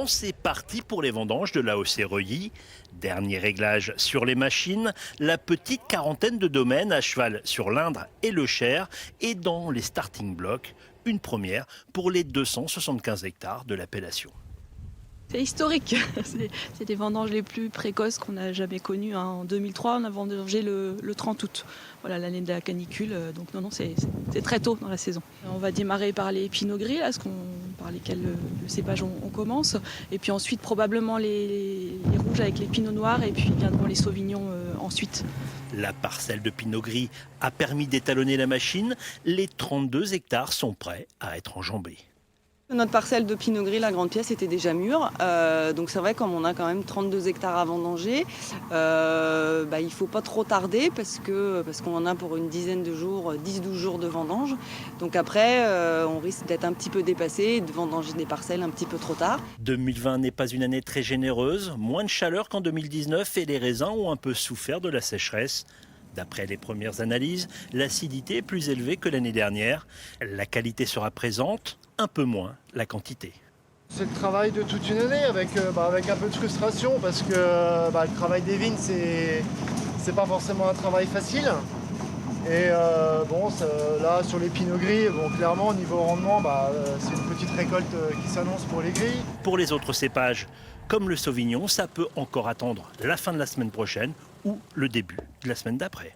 C'est parti pour les vendanges de l'AOC Reuilly. Dernier réglage sur les machines, la petite quarantaine de domaines à cheval sur l'Indre et le Cher et dans les starting blocks, une première pour les 275 hectares de l'appellation. C'est historique, c'est des vendanges les plus précoces qu'on n'a jamais connues. En 2003, on a vendangé le 30 août, voilà, l'année de la canicule. Donc non, c'est très tôt dans la saison. On va démarrer par les Pinot Gris, là, par lesquels le cépage on commence. Et puis ensuite, probablement les rouges avec les Pinot Noirs. Et puis viendront les Sauvignons ensuite. La parcelle de Pinot Gris a permis d'étalonner la machine. Les 32 hectares sont prêts à être enjambés. Notre parcelle de Pinot Gris, la grande pièce, était déjà mûre. Donc c'est vrai, comme on a quand même 32 hectares à vendanger, il ne faut pas trop tarder parce qu'on en a pour une dizaine de jours, 10-12 jours de vendange. Donc après, on risque d'être un petit peu dépassé et de vendanger des parcelles un petit peu trop tard. 2020 n'est pas une année très généreuse, moins de chaleur qu'en 2019 et les raisins ont un peu souffert de la sécheresse. D'après les premières analyses, l'acidité est plus élevée que l'année dernière. La qualité sera présente, un peu moins la quantité. C'est le travail de toute une année avec un peu de frustration parce que le travail des vignes, c'est pas forcément un travail facile. Et là, sur les Pinot Gris, clairement, au niveau rendement, c'est une petite récolte qui s'annonce pour les gris. Pour les autres cépages, comme le Sauvignon, ça peut encore attendre la fin de la semaine prochaine ou le début de la semaine d'après.